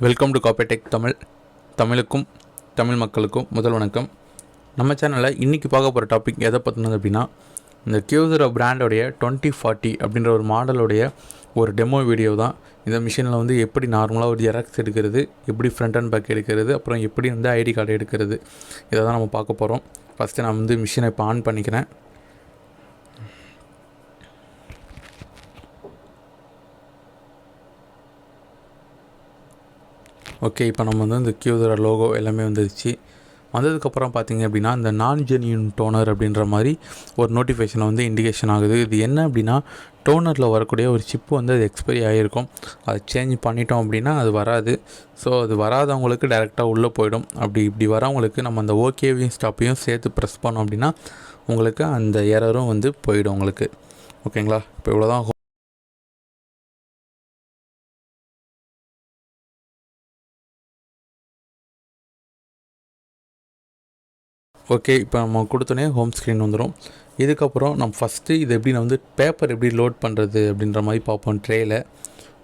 Welcome to காப்பிடெக் தமிழுக்கும் தமிழ் மக்களுக்கும் முதல் வணக்கம். நம்ம சேனலில் இன்றைக்கி பார்க்க போகிற டாபிக் எதை பற்றினது அப்படின்னா, இந்த கியோசரா பிராண்டோடைய 2040 அப்படின்ற ஒரு மாடலோடைய ஒரு டெமோ வீடியோ தான். இந்த மிஷினில் வந்து எப்படி நார்மலாக ஒரு ஜெராக்ஸ் எடுக்கிறது, எப்படி ஃப்ரண்ட் அண்ட் பேக் எடுக்கிறது, அப்புறம் எப்படி வந்து ஐடி கார்டு எடுக்கிறது, இதை தான் நம்ம பார்க்க போகிறோம். ஃபஸ்ட்டு நான் வந்து மிஷினை இப்போ ஆன் பண்ணிக்கிறேன். ஓகே, இப்போ நம்ம வந்து இந்த கியோசரா லோகோ எல்லாமே வந்துடுச்சு. வந்ததுக்கப்புறம் பார்த்திங்க அப்படின்னா, இந்த நான் ஜென்யூன் டோனர் அப்படின்ற மாதிரி ஒரு நோட்டிஃபிகேஷன் வந்து இண்டிகேஷன் ஆகுது. இது என்ன அப்படின்னா, டோனரில் வரக்கூடிய ஒரு சிப்பு வந்து அது எக்ஸ்பைரி ஆகிருக்கும். அதை சேஞ்ச் பண்ணிட்டோம் அப்படின்னா அது வராது. ஸோ அது வராதவங்களுக்கு டைரெக்டாக உள்ளே போயிடும். இப்படி வரவங்களுக்கு நம்ம அந்த ஓகேவையும் ஸ்டாப்பையும் சேர்த்து ப்ரெஸ் பண்ணோம் அப்படின்னா உங்களுக்கு அந்த எரரும் வந்து போயிடும் உங்களுக்கு. ஓகேங்களா? இப்போ இவ்வளோதான். ஓகே, இப்போ நம்ம கொடுத்தோன்னே ஹோம் ஸ்க்ரீன் வந்துடும். இதுக்கப்புறம் நம்ம ஃபஸ்ட்டு இது எப்படி நான் வந்து பேப்பர் எப்படி லோட் பண்ணுறது அப்படின்ற மாதிரி பார்ப்போம். ட்ரேயில்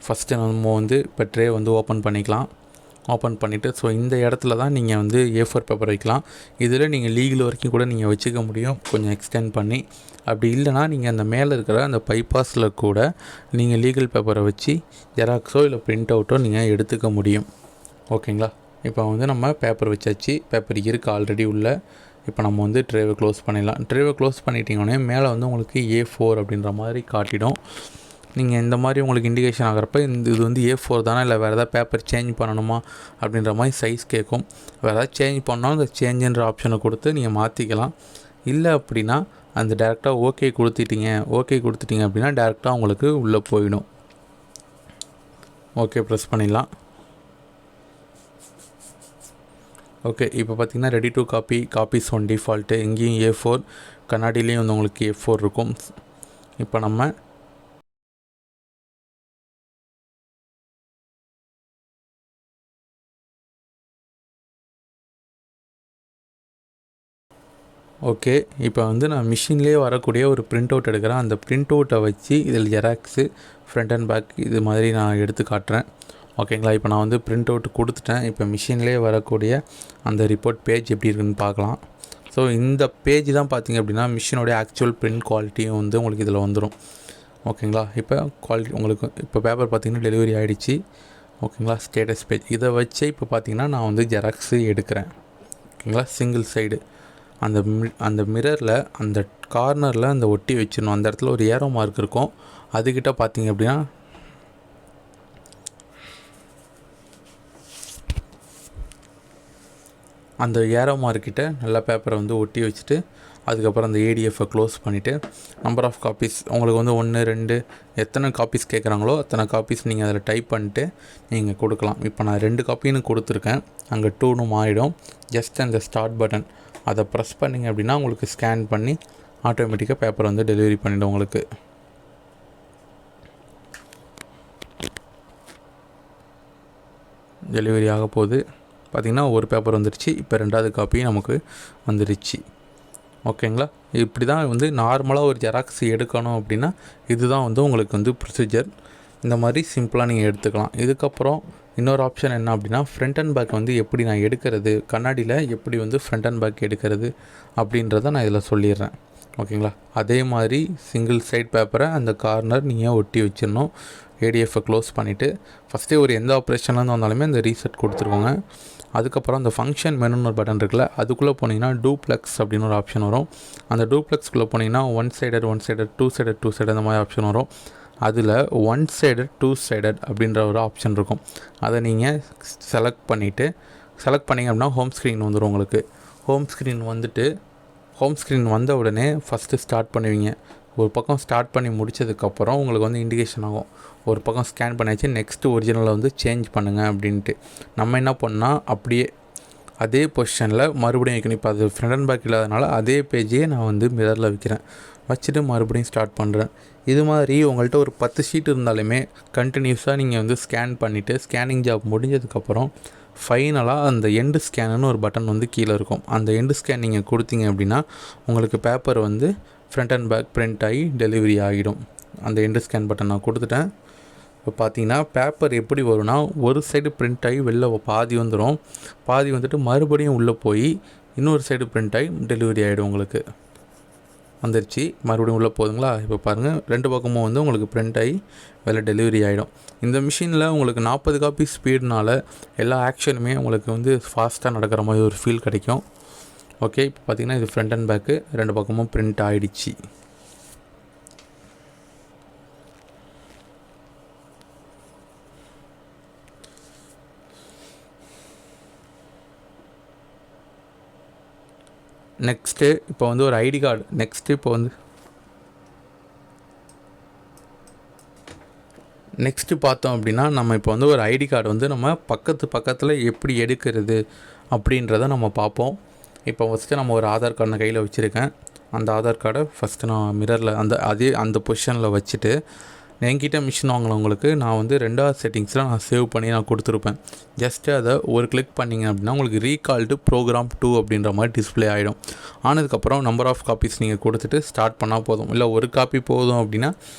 ஃபஸ்ட்டு நம்ம வந்து இப்போ ட்ரே வந்து ஓப்பன் பண்ணிக்கலாம். ஓப்பன் பண்ணிவிட்டு ஸோ இந்த இடத்துல தான் நீங்கள் வந்து A4 பேப்பர் வைக்கலாம். இதில் நீங்கள் லீகல் வரைக்கும் கூட நீங்கள் வச்சுக்க முடியும், கொஞ்சம் எக்ஸ்டெண்ட் பண்ணி. அப்படி இல்லைனா நீங்கள் அந்த மேலே இருக்கிற அந்த பைபாஸில் கூட நீங்கள் லீகல் பேப்பரை வச்சு ஜெராக்ஸோ இல்லை பிரிண்ட் அவுட்டோ நீங்கள் எடுத்துக்க முடியும். ஓகேங்களா? இப்போ வந்து நம்ம பேப்பர் வச்சாச்சு. பேப்பர் இருக்குது ஆல்ரெடி உள்ள. இப்போ நம்ம வந்து ட்ரேவை க்ளோஸ் பண்ணிடலாம். ட்ரேவை க்ளோஸ் பண்ணிட்டீங்கன்னே மேலே வந்து உங்களுக்கு A4 அப்படின்ற மாதிரி காட்டிடும். நீங்கள் இந்த மாதிரி உங்களுக்கு இண்டிகேஷன் ஆகிறப்ப இது வந்து A4 தானே, இல்லை வேறு ஏதாவது பேப்பர் சேஞ்ச் பண்ணணுமா அப்படின்ற மாதிரி சைஸ் கேட்கும். வேறு ஏதாவது சேஞ்ச் பண்ணால் அந்த சேஞ்சுன்ற ஆப்ஷனை கொடுத்து நீங்கள் மாற்றிக்கலாம். இல்லை அப்படின்னா அந்த டேரெக்டாக ஓகே கொடுத்துட்டீங்க அப்படின்னா டேரெக்டாக உங்களுக்கு உள்ளே போயிடும். ஓகே ப்ரெஸ் பண்ணிடலாம். ஓகே, இப்போ பார்த்திங்கன்னா ready to copies one default. எங்கேயும் A4, கண்ணாடிலேயும் வந்து உங்களுக்கு A4 இருக்கும். இப்போ நம்ம ஓகே, இப்போ வந்து நான் மிஷின்லேயே வரக்கூடிய ஒரு பிரிண்ட் அவுட் எடுக்கிறேன். அந்த பிரிண்ட் அவுட்டை வச்சு இதில் ஜெராக்ஸு ஃப்ரண்ட் அண்ட் பேக் இது மாதிரி நான் எடுத்து காட்டுறேன். ஓகேங்களா? இப்போ நான் வந்து பிரிண்ட் அவுட் கொடுத்துட்டேன். இப்போ மிஷின்லேயே வரக்கூடிய அந்த ரிப்போர்ட் பேஜ் எப்படி இருக்குன்னு பார்க்கலாம். ஸோ இந்த பேஜ் தான் பார்த்திங்க அப்படின்னா மிஷினோடைய ஆக்சுவல் பிரிண்ட் குவாலிட்டியும் வந்து உங்களுக்கு இதில் வந்துடும். ஓகேங்களா? இப்போ குவாலிட்டி உங்களுக்கு இப்போ பேப்பர் பார்த்திங்கன்னா டெலிவரி ஆகிடுச்சு. ஓகேங்களா? ஸ்டேட்டஸ் பேஜ் இதை வச்சு இப்போ பார்த்திங்கன்னா நான் வந்து ஜெராக்ஸு எடுக்கிறேன். ஓகேங்களா? சிங்கிள் சைடு அந்த மிரரில் அந்த கார்னரில் அந்த ஒட்டி வச்சிடணும். அந்த இடத்துல ஒரு ஏரோ மார்க் இருக்கும். அதுக்கிட்ட பார்த்திங்க அப்படின்னா அந்த ஏரோ மார்க்கிட்ட நல்லா பேப்பரை வந்து ஒட்டி வச்சுட்டு அதுக்கப்புறம் அந்த ADF க்ளோஸ் பண்ணிவிட்டு நம்பர் ஆஃப் காப்பீஸ் உங்களுக்கு வந்து 1 2 எத்தனை காப்பீஸ் கேட்குறாங்களோ அத்தனை காப்பீஸ் நீங்கள் அதில் டைப் பண்ணிட்டு நீங்கள் கொடுக்கலாம். இப்போ நான் 2 காப்பின்னு கொடுத்துருக்கேன். அங்கே 2ன்னு மாறிடும். ஜஸ்ட் அந்த ஸ்டார்ட் பட்டன் அதை ப்ரெஸ் பண்ணிங்க அப்படின்னா உங்களுக்கு ஸ்கேன் பண்ணி ஆட்டோமேட்டிக்காக பேப்பர் வந்து டெலிவரி பண்ணிவிடும். உங்களுக்கு டெலிவரி ஆக போகுது. பார்த்திங்கன்னா ஒரு பேப்பர் வந்துடுச்சு. இப்போ 2வது காப்பி நமக்கு வந்துடுச்சு. ஓகேங்களா? இப்படி தான் வந்து நார்மலாக ஒரு ஜெராக்ஸ் எடுக்கணும் அப்படின்னா இதுதான் வந்து உங்களுக்கு வந்து ப்ரொசீஜர். இந்த மாதிரி சிம்பிளாக நீங்கள் எடுத்துக்கலாம். இதுக்கப்புறம் இன்னொரு ஆப்ஷன் என்ன அப்படின்னா, ஃப்ரண்ட் அண்ட் பேக் வந்து எப்படி நான் எடுக்கிறது, கண்ணாடியில் எப்படி வந்து ஃப்ரண்ட் அண்ட் பேக் எடுக்கிறது அப்படின்றத நான் இதில் சொல்லிடுறேன். ஓகேங்களா? அதே மாதிரி சிங்கிள் சைட் பேப்பரை அந்த கார்னர் நீங்கள் ஒட்டி வச்சிடணும். ADF க்ளோஸ் பண்ணிவிட்டு ஃபஸ்ட்டே ஒரு எந்த ஆப்ரேஷன்லேருந்து வந்தாலுமே அந்த ரீசெட் கொடுத்துருவாங்க. அதுக்கப்புறம் அந்த ஃபங்க்ஷன் மெனுன்னு ஒரு பட்டன் இருக்குல்ல, அதுக்குள்ளே போனீங்கன்னா டூப்ளெக்ஸ் அப்படின்னு ஒரு ஆப்ஷன் வரும். அந்த டூப்ளெக்ஸ்குள்ளே போனீங்கன்னா ஒன் சைடட் டூ சைடட் அந்த மாதிரி ஆப்ஷன் வரும். அதில் ஒன் சைடட் 2 சைடட் அப்படின்ற ஒரு ஆப்ஷன் இருக்கும். அதை நீங்கள் செலக்ட் பண்ணிங்க அப்படின்னா ஹோம் ஸ்க்ரீன் வந்துடும் உங்களுக்கு. ஹோம் ஸ்க்ரீன் வந்த உடனே ஃபஸ்ட்டு ஸ்டார்ட் பண்ணுவீங்க. ஒரு பக்கம் ஸ்டார்ட் பண்ணி முடித்ததுக்கப்புறம் உங்களுக்கு வந்து இண்டிகேஷன் ஆகும். ஒரு பக்கம் ஸ்கேன் பண்ணியாச்சு, நெக்ஸ்ட்டு ஒரிஜினலில் வந்து சேஞ்ச் பண்ணுங்கள் அப்படின்ட்டு. நம்ம என்ன பண்ணால் அப்படியே அதே பொசிஷனில் மறுபடியும் வைக்கணும். இப்போ அது ஃப்ரண்ட் அண்ட் பேக் இல்லாதனால அதே பேஜையே நான் வந்து மிரரில் வைக்கிறேன். வச்சுட்டு மறுபடியும் ஸ்டார்ட் பண்ணுறேன். இது மாதிரி உங்கள்கிட்ட ஒரு 10 ஷீட் இருந்தாலுமே கண்டினியூஸாக நீங்கள் வந்து ஸ்கேன் பண்ணிவிட்டு ஸ்கேனிங் ஜாப் முடிஞ்சதுக்கப்புறம் ஃபைனலாக அந்த எண்டு ஸ்கேனுன்னு ஒரு பட்டன் வந்து கீழே இருக்கும். அந்த எண்டு ஸ்கேன் நீங்கள் கொடுத்தீங்க அப்படின்னா உங்களுக்கு பேப்பர் வந்து ஃப்ரண்ட் அண்ட் பேக் பிரிண்ட் ஆகி டெலிவரி ஆகிடும். அந்த எண்டு ஸ்கேன் பட்டன் நான் கொடுத்துட்டேன். இப்போ பார்த்தீங்கன்னா பேப்பர் எப்படி வரும்னா ஒரு சைடு பிரிண்ட் ஆகி வெளில பாதி வந்துடும், பாதி வந்துட்டு மறுபடியும் உள்ளே போய் இன்னொரு சைடு பிரிண்ட் ஆகி டெலிவரி ஆகிடும். உங்களுக்கு வந்துருச்சு, மறுபடியும் உள்ளே போகுதுங்களா? இப்போ பாருங்கள், 2 பக்கமும் வந்து உங்களுக்கு பிரிண்ட் ஆகி வெளில டெலிவரி ஆகிடும். இந்த மிஷினில் உங்களுக்கு 40 காப்பி ஸ்பீடுனால எல்லா ஆக்ஷனுமே உங்களுக்கு வந்து ஃபாஸ்ட்டாக நடக்கிற மாதிரி ஒரு ஃபீல் கிடைக்கும். ஓகே, இப்போ பார்த்திங்கன்னா இது ஃப்ரண்ட் அண்ட் பேக்கு 2 பக்கமும் பிரிண்ட் ஆகிடுச்சு. நெக்ஸ்ட்டு இப்போ வந்து ஒரு ஐடி கார்டு. நெக்ஸ்ட்டு பார்த்தோம் அப்படின்னா, நம்ம இப்போ வந்து ஒரு ஐடி கார்டு வந்து நம்ம பக்கத்தில் எப்படி எடுக்கிறது அப்படின்றத நம்ம பார்ப்போம். இப்போ ஃபஸ்ட்டு நம்ம ஒரு ஆதார் கார்டு நான் கையில் வச்சுருக்கேன். அந்த ஆதார் கார்டை ஃபஸ்ட்டு நான் மிரரில் அந்த பொசிஷனில் வச்சுட்டு, என்கிட்ட மிஷின் வாங்கினவங்களுக்கு நான் வந்து 2வது செட்டிங்ஸில் நான் சேவ் பண்ணி நான் கொடுத்துருப்பேன். ஜஸ்ட்டு அதை ஒரு கிளிக் பண்ணிங்க அப்படின்னா உங்களுக்கு ரீகால்டு ப்ரோக்ராம் 2 அப்படின்ற மாதிரி டிஸ்பிளே ஆகிடும். ஆனதுக்கப்புறம் நம்பர் ஆஃப் காப்பீஸ் நீங்கள் கொடுத்துட்டு ஸ்டார்ட் பண்ணால் போதும். இல்லை ஒரு காப்பி போதும் அப்படின்னா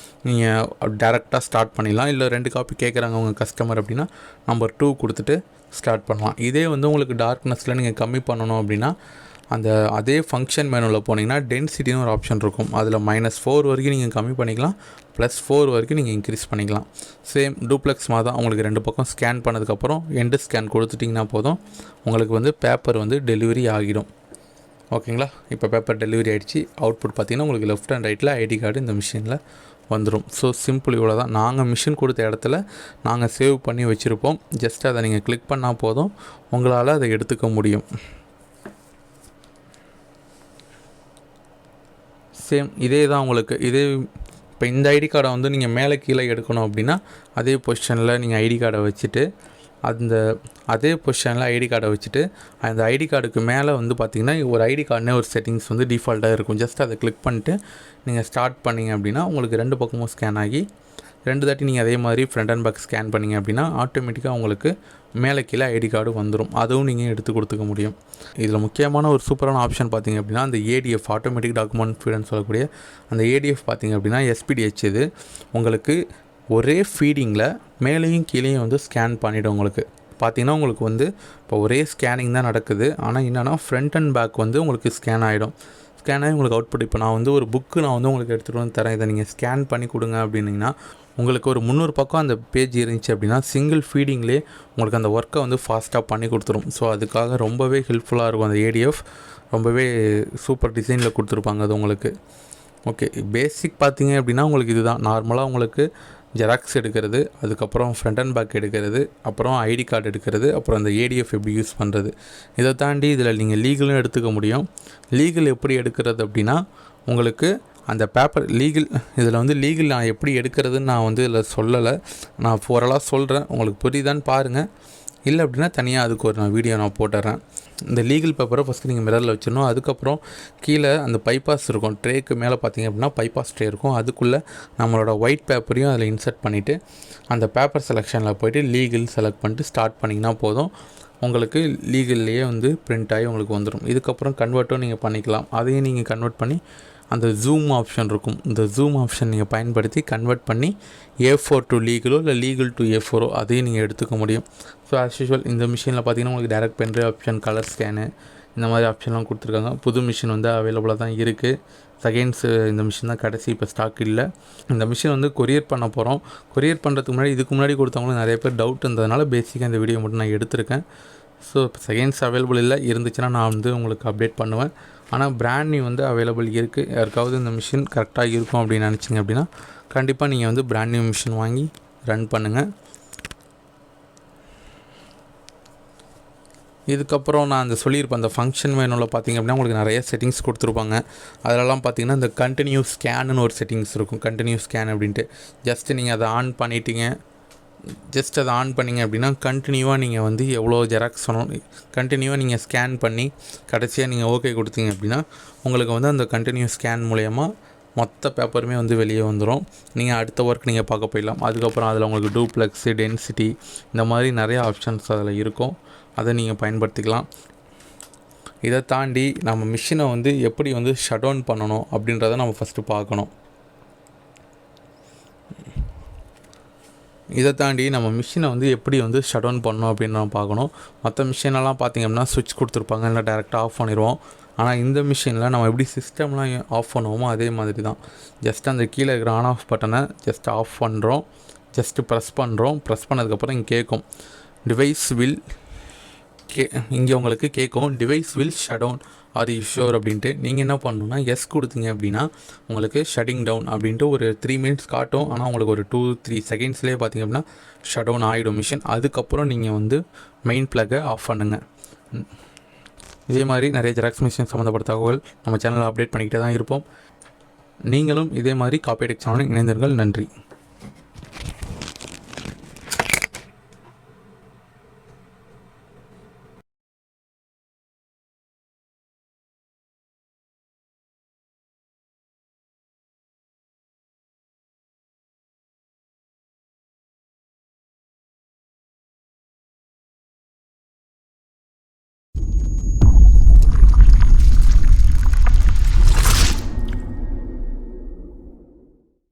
நீங்கள் டேரெக்டாக ஸ்டார்ட் பண்ணிடலாம். இல்லை 2 காப்பி கேட்குறாங்க உங்கள் கஸ்டமர் அப்படின்னா நம்பர் 2 கொடுத்துட்டு ஸ்டார்ட் பண்ணலாம். இதே வந்து உங்களுக்கு டார்க்னஸில் நீங்கள் கம்மி பண்ணணும் அப்படின்னா அதே ஃபங்க்ஷன் மெனுவில் போனீங்கன்னா டென்சிட்டின்னு ஒரு ஆப்ஷன் இருக்கும். அதில் -4 வரைக்கும் நீங்கள் கம்மி பண்ணிக்கலாம், +4 வரைக்கும் நீங்கள் இன்க்ரீஸ் பண்ணிக்கலாம். சேம் டூப்ளெக்ஸ் மாதிரி தான். உங்களுக்கு 2 பக்கம் ஸ்கேன் பண்ணதுக்கப்புறம் எண்டு ஸ்கேன் கொடுத்துட்டிங்கன்னா போதும், உங்களுக்கு வந்து பேப்பர் வந்து டெலிவரி ஆகிடும். ஓகேங்களா? இப்போ பேப்பர் டெலிவரி ஆகிடுச்சு. அவுட்புட் பார்த்திங்கன்னா உங்களுக்கு லெஃப்ட் அண்ட் ரைட்டில் ஐடி கார்டு இந்த மிஷினில் வந்துடும். ஸோ சிம்பிள், இவ்வளோ தான். நாங்கள் மிஷின் கொடுத்த இடத்துல நாங்கள் சேவ் பண்ணி வச்சுருப்போம். ஜஸ்ட் அதை நீங்கள் கிளிக் பண்ணால் போதும், உங்களால் அதை எடுத்துக்க முடியும். சேம் இதே தான் உங்களுக்கு. இப்போ இந்த ஐடி கார்டை வந்து நீங்கள் மேலே கீழே எடுக்கணும் அப்படின்னா அதே பொசிஷனில் நீங்கள் ஐடி கார்டை வச்சுட்டு அந்த ஐடி கார்டுக்கு மேலே வந்து பார்த்திங்கன்னா ஒரு ஐடி கார்டுனே ஒரு செட்டிங்ஸ் வந்து டிஃபால்ட்டாக இருக்கும். ஜஸ்ட் அதை கிளிக் பண்ணிட்டு நீங்கள் ஸ்டார்ட் பண்ணிங்க அப்படின்னா உங்களுக்கு 2 பக்கமும் ஸ்கேன் ஆகி 2 தாட்டி நீங்கள் அதே மாதிரி ஃப்ரண்ட் அண்ட் பேக் ஸ்கேன் பண்ணிங்க அப்படின்னா ஆட்டோமேட்டிக்காக உங்களுக்கு மேலே கீழே ஐடி கார்டு வந்துடும். அதுவும் நீங்கள் எடுத்து கொடுத்துக்க முடியும். இதில் முக்கியமான ஒரு சூப்பரான ஆப்ஷன் பார்த்திங்க அப்படின்னா அந்த ஏடிஎஃப், ஆட்டோமேட்டிக் டாக்குமெண்ட் ஃபீடுன்னு சொல்லக்கூடிய அந்த ஏடிஎஃப் பார்த்திங்க அப்படின்னா எஸ்பிடிஹெச் இது உங்களுக்கு ஒரே ஃபீடிங்கில் மேலேயும் கீழேயும் வந்து ஸ்கேன் பண்ணிவிடும். உங்களுக்கு பார்த்திங்கன்னா உங்களுக்கு வந்து இப்போ ஒரே ஸ்கேனிங் தான் நடக்குது. ஆனால் என்னென்னா ஃப்ரண்ட் அண்ட் பேக் வந்து உங்களுக்கு ஸ்கேன் ஆகிடும். ஸ்கேன் ஆகி உங்களுக்கு அவுட்புட். இப்போ நான் வந்து ஒரு புக்கு நான் வந்து உங்களுக்கு எடுத்துகிட்டு வந்து தரேன், இதை நீங்கள் ஸ்கேன் பண்ணி கொடுங்க அப்படின்னிங்கன்னா உங்களுக்கு ஒரு 300 பக்கம் அந்த பேஜ் இருந்துச்சு அப்படின்னா சிங்கிள் ஃபீடிங்லேயே உங்களுக்கு அந்த ஒர்க்கை வந்து ஃபாஸ்ட்டாக பண்ணி கொடுத்துரும். ஸோ அதுக்காக ரொம்பவே ஹெல்ப்ஃபுல்லாக இருக்கும். அந்த ஏடிஎஃப் ரொம்பவே சூப்பர் டிசைனில் கொடுத்துருப்பாங்க அது உங்களுக்கு. ஓகே, பேசிக் பார்த்தீங்க அப்படின்னா உங்களுக்கு இதுதான். நார்மலாக உங்களுக்கு ஜெராக்ஸ் எடுக்கிறது, அதுக்கப்புறம் ஃப்ரண்ட் அண்ட் பேக் எடுக்கிறது, அப்புறம் ஐடி கார்டு எடுக்கிறது, அப்புறம் அந்த ஏடிஎஃப் எப்படி யூஸ் பண்ணுறது. இதை தாண்டி இதில் நீங்கள் லீகலும் எடுத்துக்க முடியும். லீகல் எப்படி எடுக்கிறது அப்படின்னா உங்களுக்கு அந்த பேப்பர் இதில் வந்து லீகல் நான் எப்படி எடுக்கிறதுன்னு நான் வந்து இதில் சொல்லலை. நான் ஓரளவு சொல்கிறேன், உங்களுக்கு புரியுதான்னு பாருங்கள். இல்லை அப்படின்னா தனியாக அதுக்கு ஒரு வீடியோ நான் போட்டுறேன். இந்த லீகல் பேப்பரை ஃபஸ்ட்டு நீங்கள் மிரரில் வச்சிடணும். அதுக்கப்புறம் கீழே அந்த பைபாஸ் இருக்கும், ட்ரேக்கு மேலே பார்த்தீங்க அப்படின்னா பைபாஸ் ட்ரே இருக்கும். அதுக்குள்ளே நம்மளோட ஒயிட் பேப்பரையும் அதில் இன்சர்ட் பண்ணிவிட்டு அந்த பேப்பர் செலெக்ஷனில் போய்ட்டு லீகல் செலக்ட் பண்ணிட்டு ஸ்டார்ட் பண்ணிங்கன்னா போதும், உங்களுக்கு லீகல்லையே வந்து பிரிண்ட் ஆகி உங்களுக்கு வந்துடும். இதுக்கப்புறம் கன்வெர்ட்டும் நீங்கள் பண்ணிக்கலாம். அதையும் நீங்கள் கன்வெர்ட் பண்ணி அந்த ஜூம் ஆப்ஷன் இருக்கும், இந்த ஜூம் ஆப்ஷன் நீங்கள் பயன்படுத்தி கன்வெர்ட் பண்ணி A4 டு லீகலோ இல்லை லீகல் டு A4 அதையும் நீங்கள் எடுத்துக்க முடியும். ஸோ ஆஸ் யூஷுவல் இந்த மிஷினில் பார்த்தீங்கன்னா உங்களுக்கு direct pendrive option, colour scan, இந்த மாதிரி ஆப்ஷன்லாம் கொடுத்துருக்காங்க. புது மிஷின் வந்து அவைலபிளாக தான் இருக்குது. செகண்ட்ஸு இந்த மிஷின் தான் கடைசி, இப்போ ஸ்டாக் இல்லை. இந்த மிஷின் வந்து கொரியர் பண்ண போகிறோம். கொரியர் பண்ணுறதுக்கு முன்னாடி இதுக்கு முன்னாடி கொடுத்தவங்களும் நிறைய பேர் டவுட் இருந்ததுனால பேசிக்காக இந்த வீடியோ மட்டும் நான் எடுத்திருக்கேன். ஸோ இப்போ செகண்ட்ஸ் அவைலபிள் இல்லை, இருந்துச்சுன்னா நான் வந்து உங்களுக்கு அப்டேட் பண்ணுவேன். ஆனால் பிராண்ட் நியூ வந்து அவைலபிள் இருக்குது. யாருக்காவது இந்த மிஷின் கரெக்டாக இருக்கும் அப்படின்னு நினச்சிங்க அப்படின்னா கண்டிப்பாக நீங்கள் வந்து பிராண்ட் நியூ மிஷின் வாங்கி ரன் பண்ணுங்கள். இதுக்கப்புறம் நான் அந்த சொல்லியிருப்பேன், அந்த ஃபங்க்ஷன் மெனுவில் பார்த்திங்க அப்படின்னா உங்களுக்கு நிறைய செட்டிங்ஸ் கொடுத்துருப்பாங்க. அதிலலாம் பார்த்திங்கன்னா இந்த கண்டினியூ ஸ்கேனுன்னு ஒரு செட்டிங்ஸ் இருக்கும், கண்டினியூ ஸ்கேன் அப்படின்ட்டு. ஜஸ்ட்டு நீங்கள் அதை ஆன் பண்ணிட்டீங்க, அதை ஆன் பண்ணிங்க அப்படின்னா கண்டினியூவாக நீங்கள் வந்து எவ்வளோ ஜெராக்ஸ் வேணும் கண்டினியூவாக நீங்கள் ஸ்கேன் பண்ணி கடைசியாக நீங்கள் ஓகே கொடுத்தீங்க அப்படின்னா உங்களுக்கு வந்து அந்த கண்டினியூ ஸ்கேன் மூலயமா மொத்த பேப்பருமே வந்து வெளியே வந்துடும். நீங்கள் அடுத்த ஒர்க் நீங்கள் பார்க்க போயிடலாம். அதுக்கப்புறம் அதில் உங்களுக்கு டூப்ளெக்ஸு, டென்சிட்டி, இந்த மாதிரி நிறைய ஆப்ஷன்ஸ் அதில் இருக்கும். அதை நீங்கள் பயன்படுத்திக்கலாம். இதை தாண்டி நம்ம மிஷினை வந்து எப்படி வந்து ஷட் டவுன் பண்ணணும் அப்படின்றத நம்ம ஃபஸ்ட்டு பார்க்கணும். இதை தாண்டி நம்ம மிஷினை வந்து எப்படி வந்து ஷட் டவுன் பண்ணணும் அப்படின்னு நம்ம பார்க்கணும். மற்ற மிஷினெல்லாம் பார்த்திங்கன்னா சுவிட்ச் கொடுத்துருப்பாங்க, இல்லை டேரெக்டாக ஆஃப் பண்ணிடுவோம். ஆனால் இந்த மிஷினில் நம்ம எப்படி சிஸ்டம்லாம் ஆஃப் பண்ணுவோமோ அதே மாதிரி தான். ஜஸ்ட் அந்த கீழே இருக்கிற ஆன் ஆஃப் பட்டனை ஜஸ்ட் ஆஃப் பண்ணுறோம், ஜஸ்ட்டு ப்ரெஸ் பண்ணுறோம். ப்ரெஸ் பண்ணதுக்கப்புறம் இங்கே கேட்கும் டிவைஸ் வில் இங்கே உங்களுக்கு கேட்கும் device will shut down are you sure அப்படின்ட்டு. நீங்கள் என்ன பண்ணணுன்னா எஸ் கொடுத்தீங்க அப்படின்னா உங்களுக்கு ஷட்டிங் டவுன் அப்படின்ட்டு ஒரு 3 minutes காட்டும். ஆனால் உங்களுக்கு ஒரு 2-3 secondsலேயே பார்த்திங்க அப்படின்னா ஷட் டவுன் ஆகிடும் மிஷின். அதுக்கப்புறம் நீங்கள் வந்து மெயின் ப்ளக்கை ஆஃப் பண்ணுங்கள். இதே மாதிரி நிறைய ஜெராக்ஸ் மிஷின் சம்மந்தப்பட்ட தகவல் நம்ம சேனலில் அப்டேட் பண்ணிக்கிட்டே தான் இருப்போம். நீங்களும் இதே மாதிரி காப்பியடெக் சேனலில் இணைந்தீர்கள். நன்றி.